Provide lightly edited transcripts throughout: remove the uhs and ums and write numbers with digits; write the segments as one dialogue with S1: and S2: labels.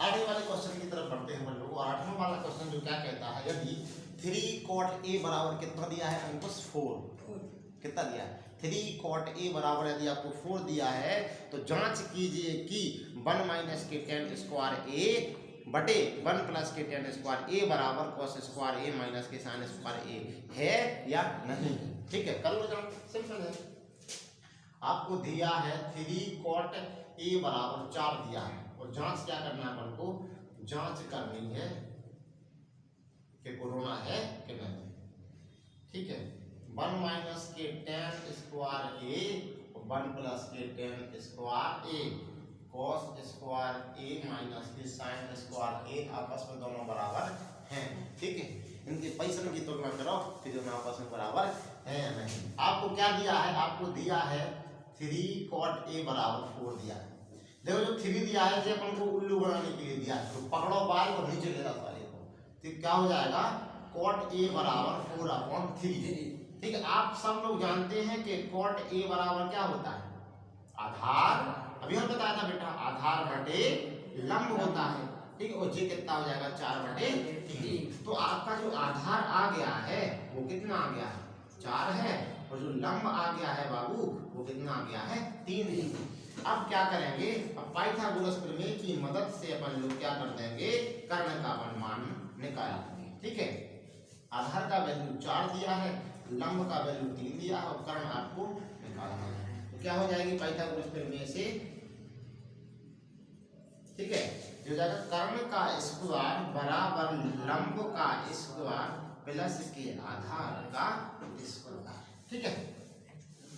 S1: आगे वाले क्वेश्चन की तरफ बढ़ते हैं हम लोग। और 8वां वाला क्वेश्चन जो क्या कहता है, यदि 3 cot a बराबर कितना दिया है अंकुश 4, कितना दिया है 3 cot a बराबर यदि आपको 4 दिया है तो जांच कीजिए कि 1 माइनस के tan स्क्वायर a बटे 1 प्लस के tan स्क्वायर a बराबर cos स्क्वायर a माइनस के sin स्क्वायर a है या नहीं। ठीक है, कर लो जाओ, सिंपल है। आपको दिया है 3 cot a बराबर 4 दिया है और जांच क्या करना है, अपन को जांच करनी है कि कोरोना है कि नहीं। ठीक है, 1 माइनस के tan स्क्वायर a और 1 प्लस के tan square a cos square a minus के sin स्क्वायर a आपस में दोनों बराबर हैं। ठीक है, इनके पैसों की तुलना करो कि दोनों आपस में बराबर है या नहीं। आपको क्या दिया है, आपको दिया है 3 cot a बराबर 4 दिया है। देखो जो 3 दिया है ये अपन को उल्लू बनाने के लिए दिया है, तो पकड़ो बाल और नीचे ले जाओ सारे को, तो क्या हो जाएगा cot a बराबर 4/3। ठीक है, आप सब लोग जानते हैं कि cot a बराबर क्या होता है, आधार, अभी हम बताया था बेटा, आधार बटे लंब होता है। ठीक है, और ये कितना हो जाएगा 4/3। तो आपका जो आधार आ गया है वो कितना आ गया है 4 है, और जो लंब आ गया है बाबू वो कितना आ गया है 3 है। अब क्या करेंगे, अब पाइथागोरस प्रमेय की मदद से अपन लोग क्या कर देंगे, कर्ण का मान निकालेंगे। ठीक है, आधार का वैल्यू 4 दिया है, लंब का वैल्यू 3 दिया है और कर्ण आपको निकालना है। तो क्या हो जाएगी पाइथागोरस प्रमेय से, ठीक है, जो जाएगा कर्ण का स्क्वायर बराबर लंब का स्क्वायर प्लस के आधार का स्क्वायर। ठीक है,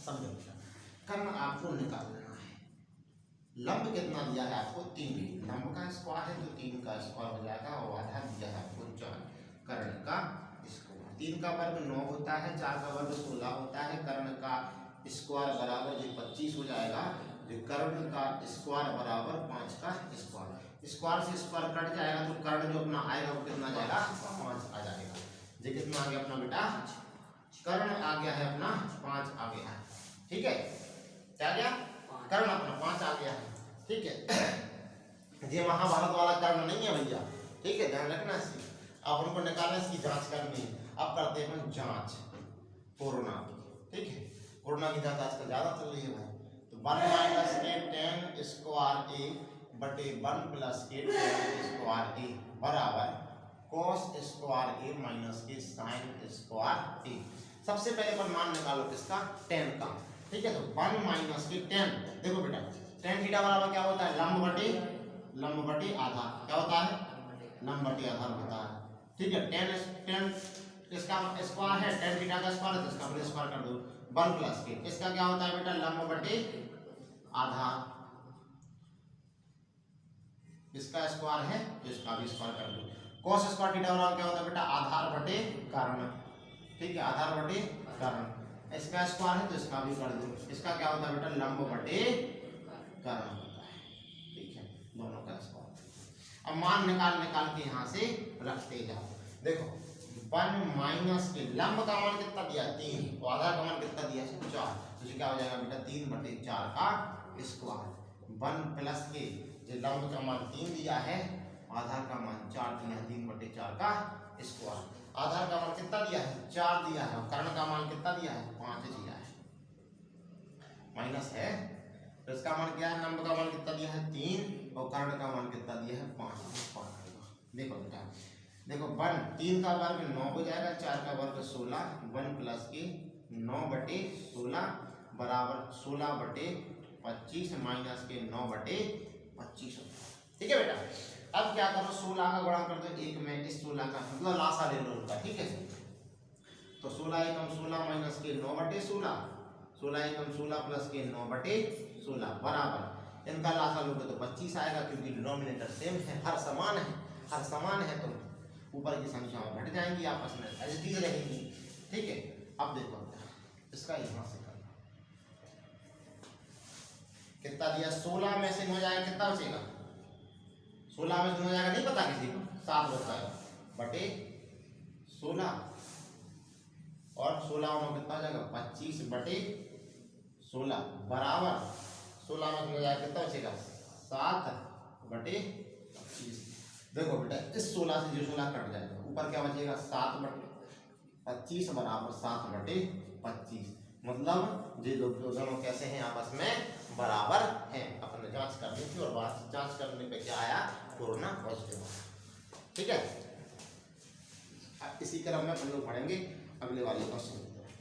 S1: समझो, कर्ण आपको निकालना है। लंब कितना दिया है आपको 3, लंब का स्क्वायर है तो 3 का स्क्वायर हो जाएगा, और आधार दिया है आपको 4, कर्ण का स्क्वायर। 3 का वर्ग 9 होता है, 4 का वर्ग 16 होता है, कर्ण का स्क्वायर बराबर ये 25 हो जाएगा, जो कर्ण का स्क्वायर बराबर 5 का स्क्वायर। स्क्वायर से स्क्वायर कट जाएगा तो कर्ण जो अपना आएगा वो कितना जाएगा 5 आ जाएगा। ये कितना आ गया अपना बेटा, कर्ण आ गया है अपना 5 आ गया है। ठीक है, क्या गया, कर्ण अपना 5 आ गया है। ठीक है, ये महाभारत वाला कर्ण नहीं है भैया। ठीक है, ध्यान रखना इसकी, अब उनको निकालना, इसकी जांच करनी है। अब करते हैं जांच कोरोना की। ठीक है, कोरोना की जांच आजकल ज्यादा चल रही है भाई। तो 1 माइनस के tan स्क्वायर a बटे 1 प्लस के tan स्क्वायर a बराबर cos स्क्वायर a माइनस के sin स्क्वायर a। सबसे पहले अपन मान निकालो किसका, tan का। ठीक है, तो 1 माइनस के tan, देखो बेटा tan थीटा बराबर क्या होता है, लंब बटे आधार, क्या होता है, लंब बटे आधार होता है। ठीक है, tan इसका स्क्वायर है, tan थीटा का स्क्वायर है तो इसका अपने स्क्वायर कर दो। 1 प्लस के इसका क्या होता है बेटा, लंब बटे आधार, इसका स्क्वायर है तो इसका भी स्क्वायर कर दो। cos स्क्वायर थीटा बराबर क्या होता है बेटा, आधार बटे कर्ण। ठीक है, आधार बटे कर्ण, इसका स्क्वायर है तो इसका भी कर दो। इसका क्या होता है बेटा, लंब बटे कर्ण होता है। ठीक है, दोनों का स्क्वायर। अब मान निकाल के यहाँ से रखते जाओ। देखो 1 माइनस के लंब का मान कितना दिया 3 और आधार का मान कितना दिया 4, तो क्या हो जाएगा बेटा 3/4 का स्क्वायर। 1 प्लस के जो लंब का मान 3 दिया है, आधार का मान 4 दिया है, 3/4 का स्क्वायर। आधार का मान कितना दिया है 4 दिया है, और कर्ण का मान कितना दिया है 5 दिया है, माइनस है तो इसका मान क्या है, लंब का मान कितना दिया है 3 और कर्ण का मान कितना दिया है 5। देखो बेटा, देखो 1 3 का वर्ग 9 हो जाएगा, 4 का वर्ग 16, 1 प्लस के 9/16 बराबर 16/25 माइनस के 9/25। ठीक है बेटा, अब क्या करो 16 का गुणा कर दो 1 में, इस 16 का मतलब लासा ले लो उनका। ठीक है, तो 16 एकम 16 माइनस के 9/16, 16 एकम 16 प्लस के 9/16 बराबर इनका लासा लोगे तो 25 आएगा, क्योंकि डिनोमिनेटर सेम है, हर समान है तो ऊपर की संख्या घट जाएंगी, आपस में एडजस्टिंग रहेंगी। ठीक है, अब देखो इसका यहां से करना, कितना दिया 16 में से हो जाएगा कितना बचेगा, 16 में से हो जाएगा नहीं पता किसी को, 7 बच जाएगा बटे 16, और 16 में कितना हो जाएगा 25/16 बराबर 16 में से हो जाएगा कितना बचेगा 7/25। देखो बेटा इस 16 से जो 16 कट जाएगा, ऊपर क्या बचेगा 7/25 बराबर 7/25। मतलब ये दोनों कैसे हैं आपस में बराबर हैं। अपन जांच करनी थी और बात जांच करने पे क्या आया, कोरोना पॉजिटिव आया। ठीक है, अब इसी क्रम में हम लोग पढ़ेंगे अगले वाले क्वेश्चन की तरफ।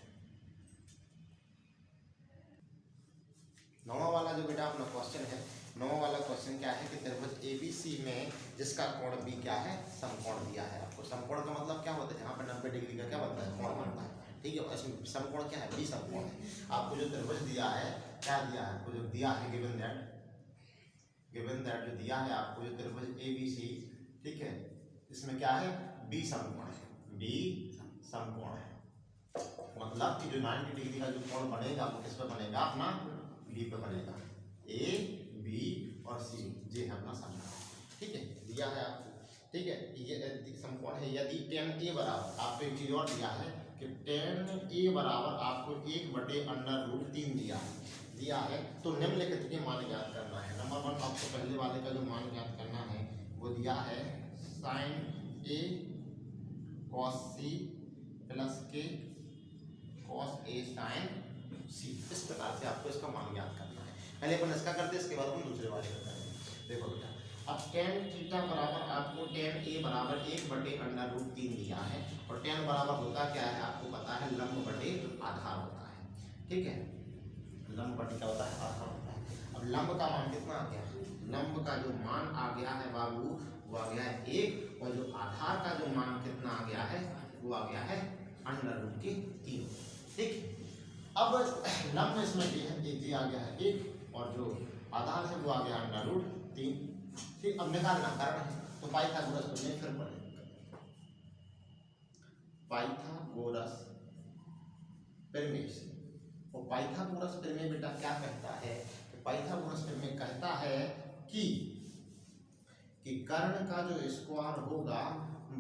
S1: 9वां वाला जो बेटा अपना क्वेश्चन है, 9वां वाला क्वेश्चन क्या है कि त्रिभुज एबीसी में जिसका कोण बी क्या है, समकोण दिया है। आपको समकोण का मतलब क्या होता है, जहाँ पर 90 डिग्री का क्या बनता है, कोण बनता है। ठीक है, इसमें समकोण क्या है, बी समकोण है। आपको जो त्रिभुज दिया है, क्या दिया है, आपको जो दिया है गिवन दैट जो दिया है आपको जो त्रिभुज एबीसी, ठीक है, इसमें क्या है, बी समकोण है, बी समकोण है। मतलब कि जो 90 डिग्री का जो कोण बनेगा वो किस पे बनेगा, अपना बी पे बनेगा। ए बी और सी ये है अपना समकोण। ठीक है, दिया है आपको। ठीक है, ये समकोण है। यदि tan a बराबर, आपको एक चीज और दिया है कि tan a बराबर आपको 1/√3 दिया है तो निम्नलिखित के मान ज्ञात करना है। नंबर 1 आपको पहले वाले का जो मान ज्ञात करना है वो दिया है sin a cos c plus k cos a sin c। इस प्रकार से आपको इसका मान ज्ञात करना है। पहले अपन इसका करते हैं, इसके बाद हम दूसरे वाले का करेंगे। देखो बेटा, अब tan थीटा बराबर आपको tan a बराबर 1/√3 दिया है और tan बराबर होता क्या है आपको पता है, लंब बटे आधार होता है। ठीक है, लंब बटे क्या होता है, आधार होता है। अब लंब का मान कितना आ गया, लंब का जो मान आ गया है बाबू वो आ गया है 1, और जो आधार का जो मान कितना आ गया है वो आ गया है √3। ठीक, अब लंब इसमें ये आ गया है 1 और जो आधार है वो आ गया √3। ठीक, अब निकालना कारण है तो पाइथागोरस प्रमेय फिर पढ़ेंगे। पाइथागोरस प्रमेय से, और पाइथागोरस प्रमेय बेटा क्या कहता है, पाइथागोरस प्रमेय कहता है कि कर्ण का जो स्क्वायर होगा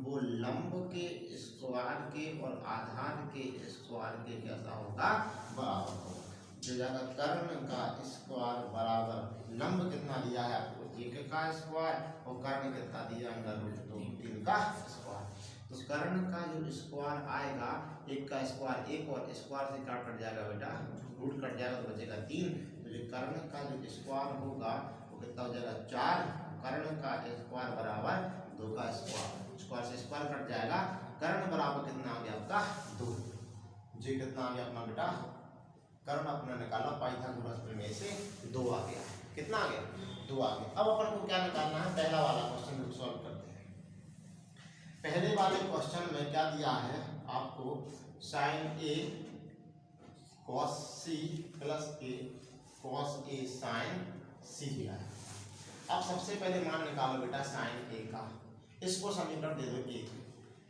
S1: वो लंब के स्क्वायर के और आधार के स्क्वायर के कैसा होगा, बराबर होगा। जो जगह कर्ण का स्क्वायर बराबर लंब कितना दिया है आपको, 1 का स्क्वायर, और कर्ण कितना दिया है, √3 का स्क्वायर। तो कर्ण का जो स्क्वायर आएगा, 1 का स्क्वायर 1 और स्क्वायर से क्या कट जाएगा बेटा, रूट कट जाएगा तो बचेगा 3। तो जो कर्ण का जो स्क्वायर होगा वो कितना हो जाएगा 4। कर्ण का स्क्वायर बराबर 2 का स्क्वायर, स्क्वायर से स्क्वायर कट जाएगा, कर्ण बराबर कितना आ गया आपका 2। जी कितना आ गया अपना बेटा, कर्ण अपना निकाला पाइथागोरस प्रमेय से 2 आ गया। कितना आ गया, 2 आ गया। अब अपन को क्या निकालना है, पहला वाला क्वेश्चन सॉल्व करते हैं। पहले वाले क्वेश्चन में क्या दिया है आपको, sin a cos c plus a cos a sin c दिया है। अब सबसे पहले मान निकालो बेटा sin a का, इसको समीकरण दे दो 1।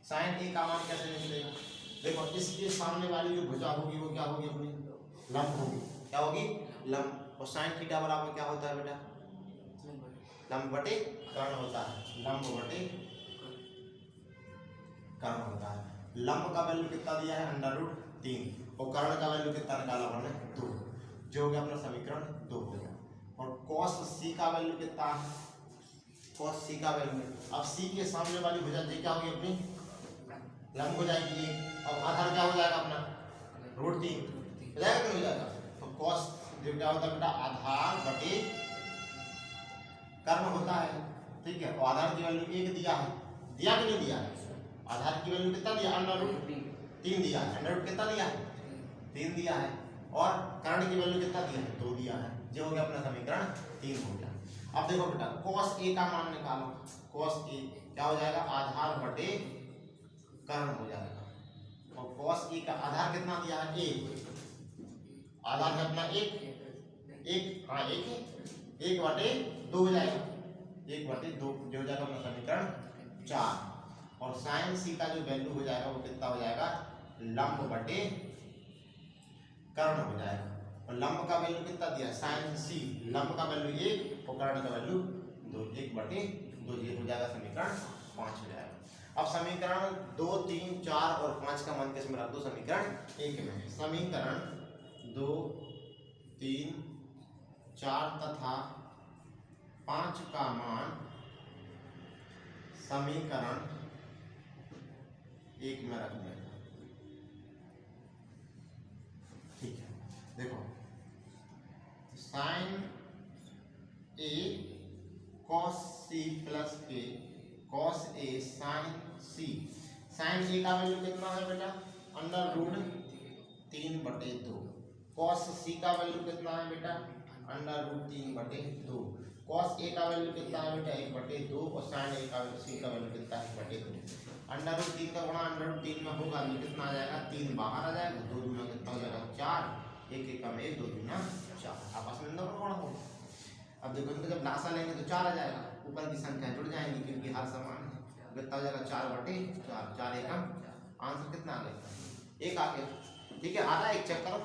S1: sin a का मान कैसे निकलेगा, देखो इसके सामने वाली जो भुजा होगी वो क्या होगी, अपनी लंब होगी। क्या होगी, लंब। और sin थीटा बराबर क्या होता है बेटा, लंब बटे कर्ण होता है, लंब बटे कर्ण होता है। लंब का वैल्यू कितना दिया है, √3, और कर्ण का वैल्यू कितना निकाला हमने, 2, जो हो गया अपना समीकरण 2 हो गया। और cos c का वैल्यू कितना है, cos c का वैल्यू, अब c के सामने वाली भुजा जी क्या होगी, अपनी लंब हो जाएगी। अब आधार क्या हो जाएगा अपना √3 हो जाएगा कि नहीं हो जाएगा। तो cos जो क्या होता है बेटा, आधार बटे कर्ण होता है। ठीक है, और आधार की वैल्यू 1 दिया है, दिया कि नहीं दिया है, आधार की वैल्यू कितना दिया, √3 दिया है। √, कितना दिया है, 3 दिया है, और कर्ण की वैल्यू कितना दिया है, 2 दिया है। जो हो गया अपना समीकरण 3 हो गया। अब देखो बेटा cos a का मान निकालो, cos a क्या हो जाएगा, आधार बटे कर्ण हो जाएगा। और cos a का आधार कितना दिया है, 1, आधार है अपना 1, हाँ 1 है, 1/2 हो जाएगा, 1/2 जो हो जाएगा अपना समीकरण 4। और sin c का जो वैल्यू हो जाएगा वो कितना हो जाएगा, लंब बटे कर्ण हो जाएगा। और लंब का वैल्यू कितना दिया, sin c, लंब का वैल्यू 1 और कर्ण का वैल्यू 2, 1/2, ये हो जाएगा समीकरण 5 हो जाएगा। अब समीकरण 2, 3, 4 और 5 का मान किस में रख दो, समीकरण 1 में। समीकरण 2, 3, 4 तथा 5 का मान समीकरण एक में रख देगा। ठीक है, देखो साइन ए कॉस सी प्लस के cos A sign C. Sign ए का वैल्यू कितना है बेटा, √3/2। कॉस सी का वैल्यू कितना है बेटा, √3/2। कॉस ए का वैल्यू कितना है बेटा, 1/2। और साइन ए का सी का वैल्यू कितना है, 1/2। √3 का गुणा √3 में होगा तो कितना आ जाएगा, 3 बाहर आ जाएगा, 2 दूना कितना हो जाएगा 4, 1 एकम 1, 2 दूना 4, आपस में दोनों गुणा होगा। अब देखो इनको जब लासा लेंगे तो 4 आ जाएगा, ऊपर की संख्या जुड़ जाएंगी क्योंकि हर समान है। कितना हो जाएगा, 4/4, 4 एकम, आंसर कितना आ गया, 1 आ गया। ठीक है, आ रहा है, एक चेक करो,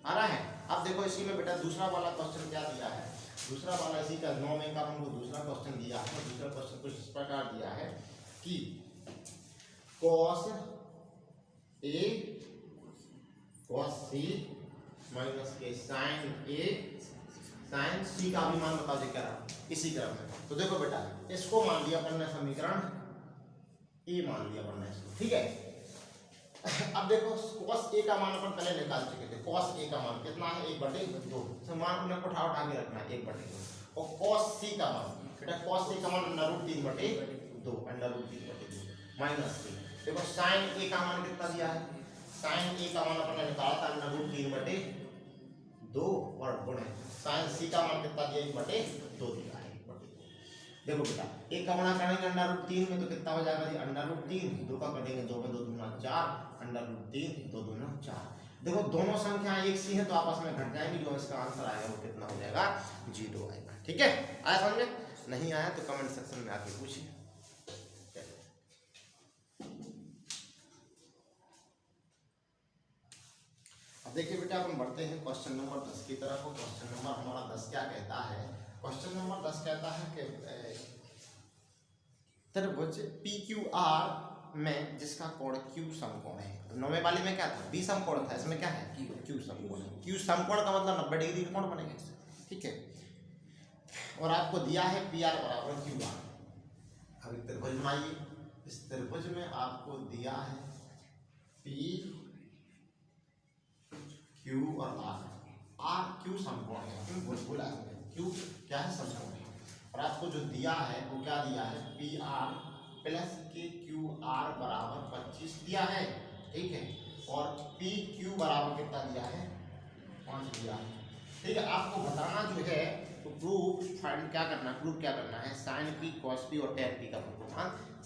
S1: आ रहा है। अब देखो इसी में बेटा दूसरा वाला क्वेश्चन क्या दिया है, दूसरा वाला इसी का 9 में का हमको दूसरा क्वेश्चन दिया है। दूसरा क्वेश्चन कुछ इस प्रकार दिया है कि cos A cos C minus के sin A sin C का भी मान बताओ जी क्या रहा, इसी क्रम में। तो देखो बेटा इसको मान लिया अपन ने समीकरण ए मान लिया अपन ने इसको, ठीक है। अब देखो cos A का मान अपन पहले निकाल चुके थे। cos A का मान कितना है, 1/2। तो मान अपने उठा के रखना है 1/2। और cos C का मान बेटा, cos C का मान √3/2, √3/2 माइनस के। देखो sin A का मान कितना दिया है, sin A का मान अपन ने निकाला था √3/2 और गुणे sin C का मान कितना दिया, 1/2 दिया है, 1/2। देखो बेटा एक का गुणा करेंगे √3 में तो कितना हो जाएगा जी, √3, 2 का कटेंगे 2 में 2 दूना 4, √3, 2 दूना 4। देखो दोनों संख्याएं एक सी हैं तो आपस में घट जाएंगी, जो इसका आंसर आएगा वो कितना हो जाएगा, 0 आएगा। ठीक है, आया समझ में? नहीं आया तो कमेंट सेक्शन में आके पूछिए। अब देखिए बेटा अपन बढ़ते हैं क्वेश्चन नंबर 10 की तरफ। क्वेश्चन नंबर हमारा 10 क्या कहता है, क्वेश्चन नंबर 10 कहता है कि त्रिभुज PQR में जिसका कोण Q समकोण है। 9वें वाले में क्या था, B समकोण था, इसमें क्या है, Q समकोण है। Q समकोण का मतलब 90 डिग्री का कोण बनेगा, ठीक है। और आपको दिया है PR बराबर QR। अब त्रिभुज बनाइए, इस त्रिभुज में आपको दिया है P Q और R Q समकोण है, बोला Q क्या है, समकोण है। और आपको जो दिया है वो क्या दिया है, PR प्लस KQR बराबर 25 दिया है, ठीक है। और PQ बराबर कितना दिया है, 5 दिया है, ठीक है। आपको बताना जो है तो प्रूफ फाइंड क्या करना है, प्रूफ क्या करना है, sin P cos P और tan P का प्रूफ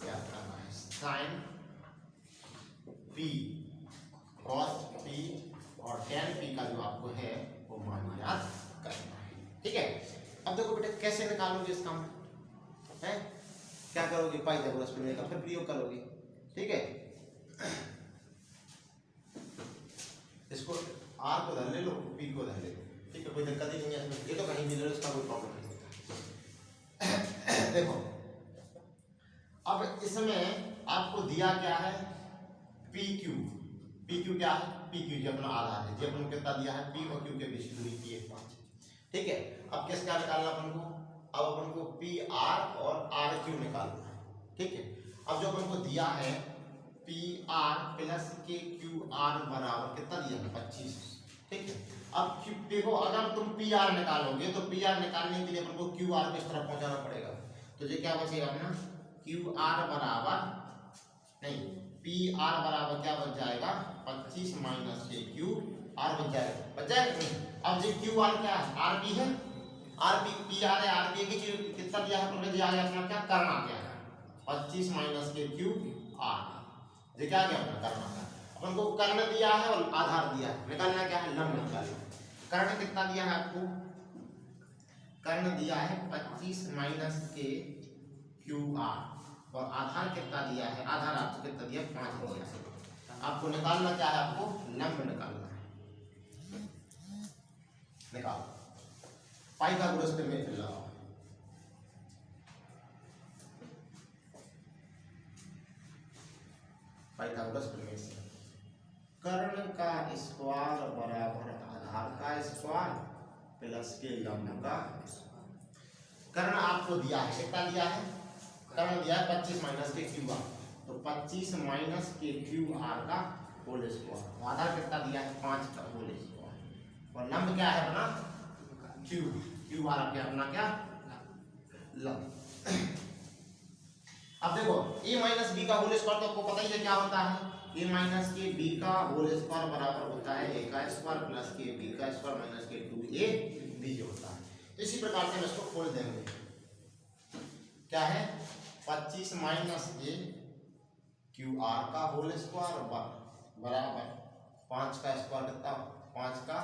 S1: क्या करना है। sin P cos P और tan P का जो आपको है वो मान याद करना है, ठीक है। अब देखो बेटा कैसे निकालोगे इसका है, क्या करोगे, पाइथागोरस प्रमेय का फिर प्रयोग करोगे, ठीक है। इसको R को धर ले लो, P को धर ले लो, ठीक है, कोई दिक्कत ही नहीं है इसमें, ये तो कहीं भी ले लो, इसका कोई प्रॉब्लम नहीं होता। देखो अब इसमें आपको दिया क्या है, PQ क्या है, PQ जो अपना आधार है, जो अपन कितना दिया है, P और Q के बीच की दूरी की 5, ठीक है। अब किस क्या निकालना अपन को, अब अपन को PR और RQ निकालना है, ठीक है। अब जो अपन को दिया है PR प्लस KQR बराबर कितना दिया है, 25, ठीक है। अब देखो अगर तुम PR निकालोगे तो PR निकालने के लिए अपन को QR को इस तरफ पहुंचाना पड़ेगा, तो ये क्या बचेगा अपना, QR बराबर नहीं, PR बराबर क्या बच जाएगा, 25 माइनस KQR बच जाएगा, नहीं। अब जो QR क्या है, RP है, RP PR है, RP की चीज कितना दिया है, दिया गया अपना क्या कर्ण आ गया, 25 माइनस KQR, ये क्या गया अपना कर्ण आ गया। अपन को कर्ण दिया है और आधार दिया है, निकालना क्या है, लंब निकालना। कर्ण कितना दिया है आपको, कर्ण दिया है 25 माइनस KQR और आधार कितना दिया है, आधार आपको कितना दिया, 5 दिया है। आपको निकालना क्या है, आपको लंब निकालना है, निकालो पाइथागोरस प्रमेय लगाओ। पाइथागोरस प्रमेय से कर्ण का स्क्वायर बराबर आधार का स्क्वायर प्लस के लंब का। कर्ण आपको दिया है, कितना दिया है, कर्ण दिया है 25 माइनस के क्यू आर, तो 25 माइनस के क्यू आर का होल स्क्वायर। आधार कितना दिया है 5 का होल स्क्वायर, और लंब क्या है अपना क्यू, क्यू आर के अपना क्या लंब। अब देखो a माइनस बी का होल स्क्वायर तो आपको पता ही है क्या होता है, a माइनस के बी का होल स्क्वायर बराबर होता है a का स्क्वायर प्लस के बी का स्क्वायर माइनस के 2a b होता है। इसी प्रकार से हम इसको खोल देंगे, क्या है 25 माइनस a क्यू आर का होल स्क्वायर बराबर 5 का स्क्वायर कितना 5 का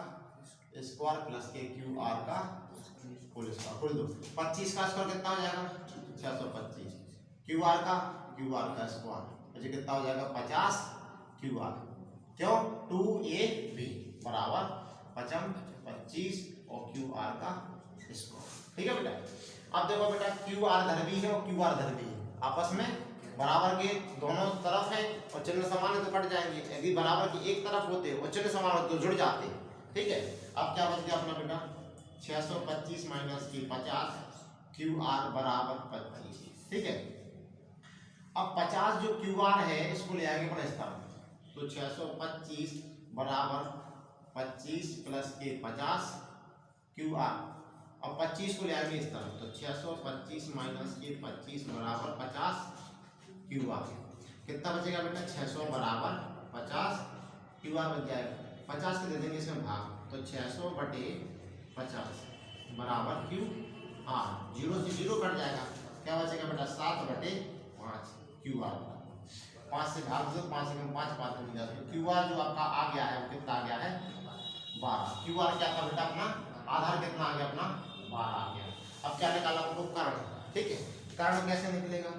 S1: स्क्वायर प्लस के क्यू आर का होल स्क्वायर। खोल दो, 25 का स्क्वायर कितना हो जाएगा 625, क्यू आर का स्क्वायर मुझे कितना हो जाएगा 50 क्यू आर, क्यों 2ab बराबर 25 और क्यू आर का स्क्वायर। ठीक है बेटा, अब देखो बेटा क्यू आर धर्मी है और क्यू आर धर्मी है, आपस में बराबर के दोनों तरफ है और चिन्ह समान है तो कट जाएंगे, यदि बराबर की एक तरफ होते और चिन्ह समान होते तो जुड़ जाते। ठीक है, अब क्या बच गया अपना बेटा 625 माइनस की 50 क्यू आर बराबर 25। ठीक है, अब 50 जो क्यू आर है इसको ले आएंगे अपने स्थान, तो 625 बराबर 25 प्लस के 50 क्यू आर, अब 25 को ले आएंगे इस तरफ, तो 625 माइनस के 25 बराबर 50 क्यू आर, कितना बचेगा बेटा 600 बराबर 50 क्यू आर बच जाएगा, 50 को दे देंगे इसमें भाग, तो 600 बटे 50 बराबर क्यू आर, 0 से 0 कट जाएगा, क्या बचेगा बेटा 7 बटे 5 क्यू आर, 5 से भाग दो, 5 से 5 5 में जाता है, तो क्यू आर जो आपका आ गया है वो कितना आ गया है 12। क्यू आर क्या था बेटा अपना आधार कितना आ गया अपना 12 आ गया। अब क्या निकाला आपको कर्ण। ठीक है, कर्ण कैसे निकलेगा,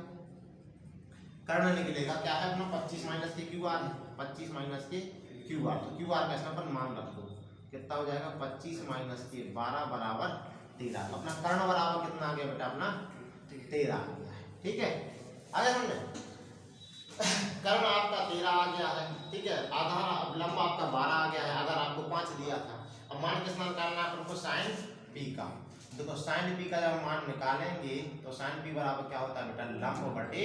S1: कर्ण निकलेगा क्या है अपना 25 माइनस के क्यू आर है, 25 माइनस के क्यू आर, तो क्यू आर का इसमें अपन मान रख दो, कितना हो जाएगा 25 माइनस के 12 बराबर 13, अपना कर्ण बराबर कितना आ गया बेटा अपना 13 आ गया है। ठीक है, आगे हमने कर्ण आपका 13 आ गया है। ठीक है, आधार अब लंब आपका 12 आ गया है, अगर आपको 5 दिया था, अब मान कितना निकालना है आपको साइन पी का, देखो साइन पी का जब मान निकालेंगे तो साइन पी बराबर क्या होता है बेटा लंब बटे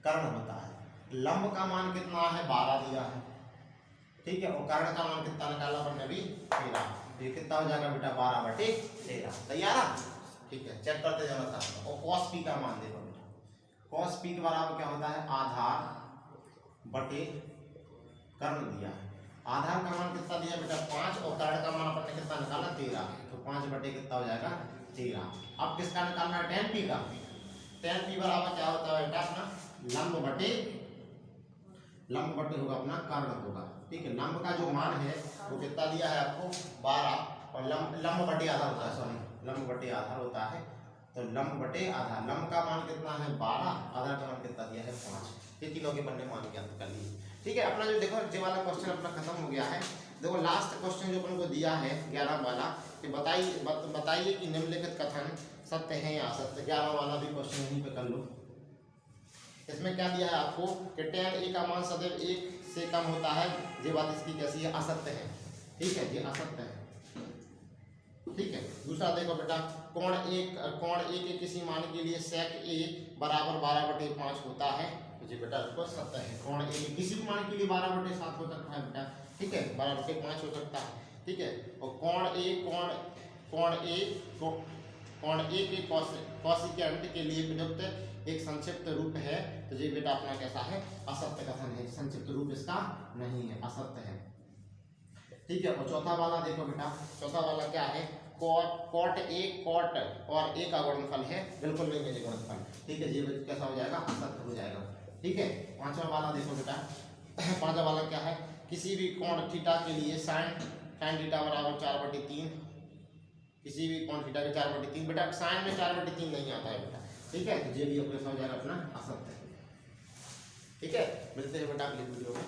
S1: कर्ण होता है। लंब का मान कितना है 12 दिया है, ठीक है, और कर्ण का मान कितना निकाला हमने अभी 13, तो ये कितना हो जाएगा बेटा 12 बटे 13। तैयार है? ठीक है, चेक करते जाना साथ में। और cos p का मान देखो बेटा, cos p के बराबर क्या होता है आधार बटे कर्ण दिया है, आधार का मान कितना दिया बेटा 5 और कर्ण का मान अपन ने कितना निकाला 13, तो 5 बटे कितना हो जाएगा 13। अब किसका निकालना है tan p का, tan p बराबर क्या होता है बेटा अपना लंब बटे होगा अपना कर्ण होगा। ठीक है, लंब का जो मान है वो कितना दिया है आपको 12, और लंब बटे आधार होता है, सॉरी लंब बटे आधार होता है, तो लंब बटे आधार, लंब का मान कितना है 12, आधार का मान कितना दिया है 5, ये तीनों के बनने मान ज्ञात कर लिए। ठीक है, अपना जो देखो ये वाला क्वेश्चन अपना खत्म हो गया है। देखो लास्ट क्वेश्चन जो अपन को दिया है 11 वाला, कि बताइए कि निम्नलिखित कथन सत्य है या असत्य। 11 वाला भी क्वेश्चन यहीं पे कर लो। इसमें क्या दिया है आपको कि tan a का मान सदैव 1 से कम होता है, ये बात इसकी कैसी है असत्य है। ठीक है, ये असत्य है। ठीक है, दूसरा देखो बेटा कोण a के किसी मान के लिए sec a बराबर 12/5 होता है, तो ये बेटा इसको सत्य है। कोण a के किसी मान के लिए 12/7 हो सकता है बेटा, ठीक है 12/5 हो सकता है। ठीक है, और कोण a के कोसिकेंट के लिए प्रयुक्त एक संक्षिप्त रूप है, तो ये बेटा अपना कैसा है असत्य कथन है, संक्षिप्त रूप इसका नहीं है, असत्य है। ठीक है, और चौथा वाला देखो बेटा, चौथा वाला क्या है कॉट a कॉट और a का गुणनफल है, बिल्कुल नहीं है गुणनफल। ठीक है, ये कैसा हो जाएगा असत्य हो जाएगा। ठीक है, पांचवा वाला देखो बेटा, पांचवा वाला क्या है किसी भी कोण थीटा के लिए साइन थीटा बराबर 4/3, किसी भी कोण थीटा के 4/3, बेटा साइन में 4/3 नहीं आता है बेटा। ठीक है, तो ये भी अपने हो जाएगा अपना असत्य। ठीक है, मिलते हैं बेटा अगली वीडियो में।